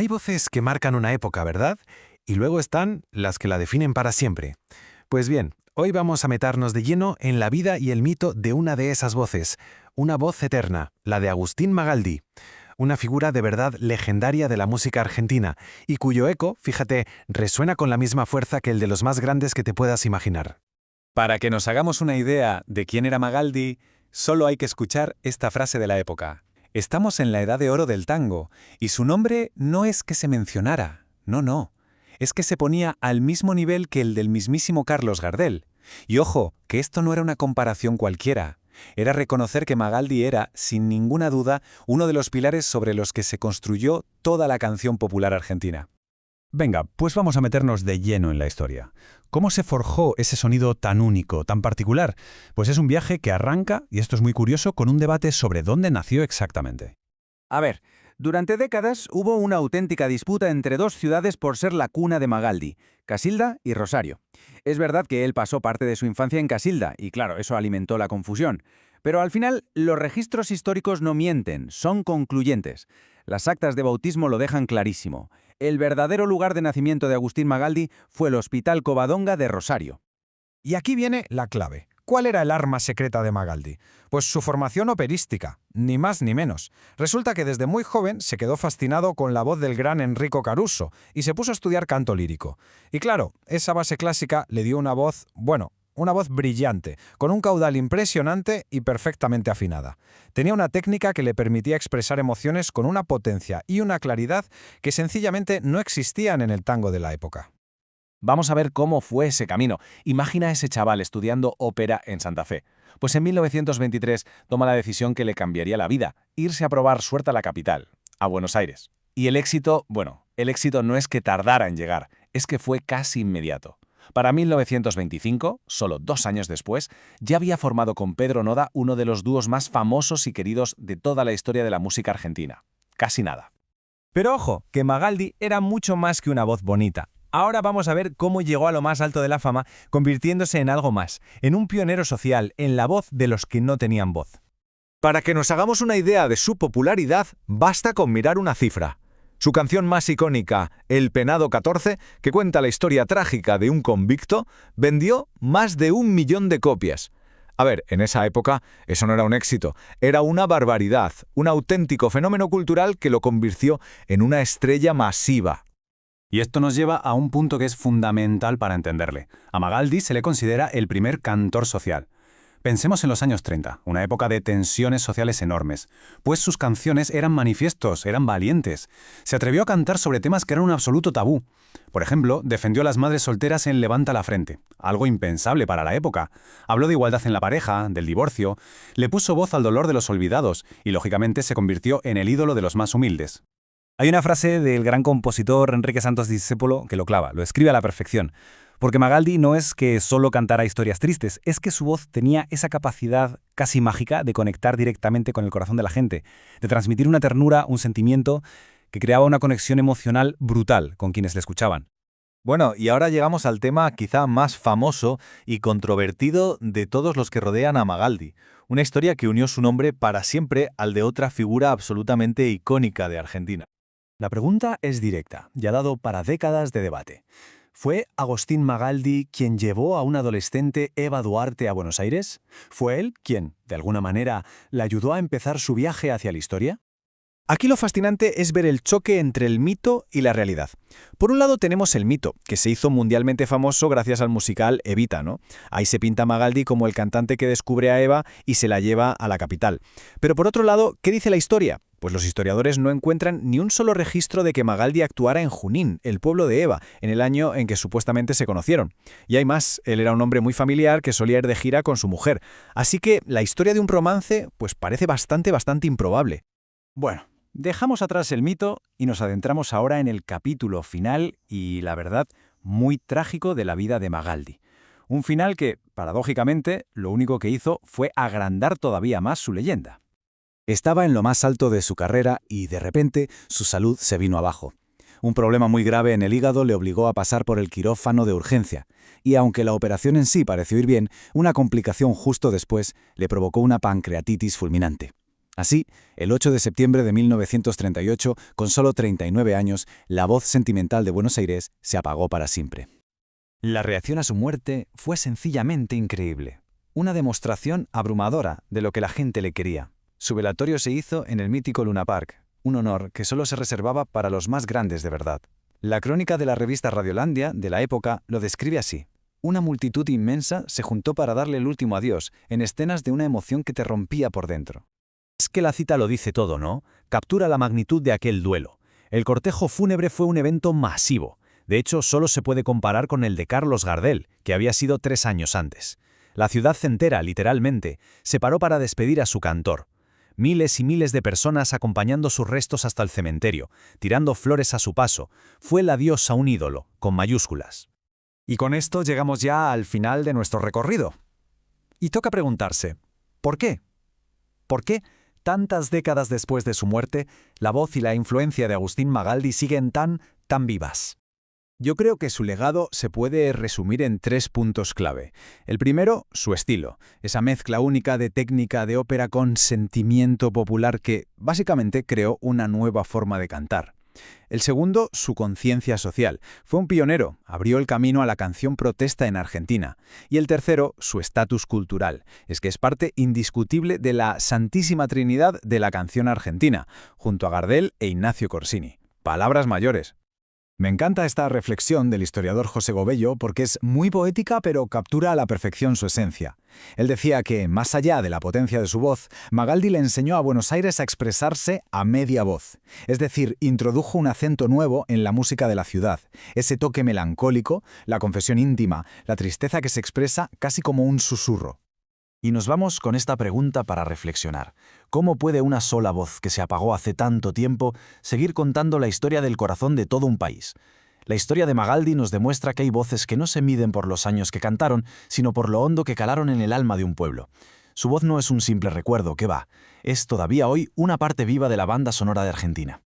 Hay voces que marcan una época, ¿verdad? Y luego están las que la definen para siempre. Pues bien, hoy vamos a meternos de lleno en la vida y el mito de una de esas voces, una voz eterna, la de Agustín Magaldi, una figura de verdad legendaria de la música argentina y cuyo eco, fíjate, resuena con la misma fuerza que el de los más grandes que te puedas imaginar. Para que nos hagamos una idea de quién era Magaldi, solo hay que escuchar esta frase de la época. Estamos en la edad de oro del tango, y su nombre no es que se mencionara, no. Es que se ponía al mismo nivel que el del mismísimo Carlos Gardel. Y ojo, que esto no era una comparación cualquiera. Era reconocer que Magaldi era, sin ninguna duda, uno de los pilares sobre los que se construyó toda la canción popular argentina. Venga, pues vamos a meternos de lleno en la historia. ¿Cómo se forjó ese sonido tan único, tan particular? Pues es un viaje que arranca, y esto es muy curioso, con un debate sobre dónde nació exactamente. A ver, durante décadas hubo una auténtica disputa entre dos ciudades por ser la cuna de Magaldi, Casilda y Rosario. Es verdad que él pasó parte de su infancia en Casilda, y claro, eso alimentó la confusión. Pero al final, los registros históricos no mienten, son concluyentes. Las actas de bautismo lo dejan clarísimo. El verdadero lugar de nacimiento de Agustín Magaldi fue el Hospital Covadonga de Rosario. Y aquí viene la clave. ¿Cuál era el arma secreta de Magaldi? Pues su formación operística, ni más ni menos. Resulta que desde muy joven se quedó fascinado con la voz del gran Enrico Caruso y se puso a estudiar canto lírico. Y claro, esa base clásica le dio una voz, una voz brillante, con un caudal impresionante y perfectamente afinada. Tenía una técnica que le permitía expresar emociones con una potencia y una claridad que sencillamente no existían en el tango de la época. Vamos a ver cómo fue ese camino. Imagina a ese chaval estudiando ópera en Santa Fe. Pues en 1923 toma la decisión que le cambiaría la vida, irse a probar suerte a la capital, a Buenos Aires. Y el éxito no es que tardara en llegar, es que fue casi inmediato. Para 1925, solo 2 años después, ya había formado con Pedro Noda uno de los dúos más famosos y queridos de toda la historia de la música argentina. Casi nada. Pero ojo, que Magaldi era mucho más que una voz bonita. Ahora vamos a ver cómo llegó a lo más alto de la fama, convirtiéndose en algo más, en un pionero social, en la voz de los que no tenían voz. Para que nos hagamos una idea de su popularidad, basta con mirar una cifra. Su canción más icónica, El Penado 14, que cuenta la historia trágica de un convicto, vendió más de 1 millón de copias. A ver, en esa época eso no era un éxito, era una barbaridad, un auténtico fenómeno cultural que lo convirtió en una estrella masiva. Y esto nos lleva a un punto que es fundamental para entenderle. A Magaldi se le considera el primer cantor social. Pensemos en los años 30, una época de tensiones sociales enormes, pues sus canciones eran manifiestos, eran valientes. Se atrevió a cantar sobre temas que eran un absoluto tabú. Por ejemplo, defendió a las madres solteras en Levanta la frente, algo impensable para la época. Habló de igualdad en la pareja, del divorcio, le puso voz al dolor de los olvidados y, lógicamente, se convirtió en el ídolo de los más humildes. Hay una frase del gran compositor Enrique Santos Discépolo que lo clava, lo escribe a la perfección. Porque Magaldi no es que solo cantara historias tristes, es que su voz tenía esa capacidad casi mágica de conectar directamente con el corazón de la gente, de transmitir una ternura, un sentimiento que creaba una conexión emocional brutal con quienes le escuchaban. Bueno, y ahora llegamos al tema quizá más famoso y controvertido de todos los que rodean a Magaldi, una historia que unió su nombre para siempre al de otra figura absolutamente icónica de Argentina. La pregunta es directa y ha dado para décadas de debate. ¿Fue Agustín Magaldi quien llevó a una adolescente Eva Duarte a Buenos Aires? ¿Fue él quien, de alguna manera, la ayudó a empezar su viaje hacia la historia? Aquí lo fascinante es ver el choque entre el mito y la realidad. Por un lado tenemos el mito, que se hizo mundialmente famoso gracias al musical Evita, ¿no? Ahí se pinta a Magaldi como el cantante que descubre a Eva y se la lleva a la capital. Pero por otro lado, ¿qué dice la historia? Pues los historiadores no encuentran ni un solo registro de que Magaldi actuara en Junín, el pueblo de Eva, en el año en que supuestamente se conocieron. Y hay más, él era un hombre muy familiar que solía ir de gira con su mujer. Así que la historia de un romance pues parece bastante improbable. Bueno, dejamos atrás el mito y nos adentramos ahora en el capítulo final y, la verdad, muy trágico de la vida de Magaldi. Un final que, paradójicamente, lo único que hizo fue agrandar todavía más su leyenda. Estaba en lo más alto de su carrera y, de repente, su salud se vino abajo. Un problema muy grave en el hígado le obligó a pasar por el quirófano de urgencia, y aunque la operación en sí pareció ir bien, una complicación justo después le provocó una pancreatitis fulminante. Así, el 8 de septiembre de 1938, con solo 39 años, la voz sentimental de Buenos Aires se apagó para siempre. La reacción a su muerte fue sencillamente increíble. Una demostración abrumadora de lo que la gente le quería. Su velatorio se hizo en el mítico Luna Park, un honor que solo se reservaba para los más grandes de verdad. La crónica de la revista Radiolandia de la época lo describe así. Una multitud inmensa se juntó para darle el último adiós, en escenas de una emoción que te rompía por dentro. Es que la cita lo dice todo, ¿no? Captura la magnitud de aquel duelo. El cortejo fúnebre fue un evento masivo. De hecho, solo se puede comparar con el de Carlos Gardel, que había sido 3 años antes. La ciudad entera, literalmente, se paró para despedir a su cantor. Miles y miles de personas acompañando sus restos hasta el cementerio, tirando flores a su paso. Fue el adiós a un ídolo, con mayúsculas. Y con esto llegamos ya al final de nuestro recorrido. Y toca preguntarse, ¿por qué? ¿Por qué, tantas décadas después de su muerte, la voz y la influencia de Agustín Magaldi siguen tan vivas? Yo creo que su legado se puede resumir en 3 puntos clave. El primero, su estilo, esa mezcla única de técnica de ópera con sentimiento popular que, básicamente, creó una nueva forma de cantar. El segundo, su conciencia social. Fue un pionero, abrió el camino a la canción protesta en Argentina. Y el tercero, su estatus cultural. Es que es parte indiscutible de la Santísima Trinidad de la canción argentina, junto a Gardel e Ignacio Corsini. Palabras mayores. Me encanta esta reflexión del historiador José Gobello porque es muy poética pero captura a la perfección su esencia. Él decía que, más allá de la potencia de su voz, Magaldi le enseñó a Buenos Aires a expresarse a media voz. Es decir, introdujo un acento nuevo en la música de la ciudad, ese toque melancólico, la confesión íntima, la tristeza que se expresa casi como un susurro. Y nos vamos con esta pregunta para reflexionar. ¿Cómo puede una sola voz que se apagó hace tanto tiempo seguir contando la historia del corazón de todo un país? La historia de Magaldi nos demuestra que hay voces que no se miden por los años que cantaron, sino por lo hondo que calaron en el alma de un pueblo. Su voz no es un simple recuerdo, que va, es todavía hoy una parte viva de la banda sonora de Argentina.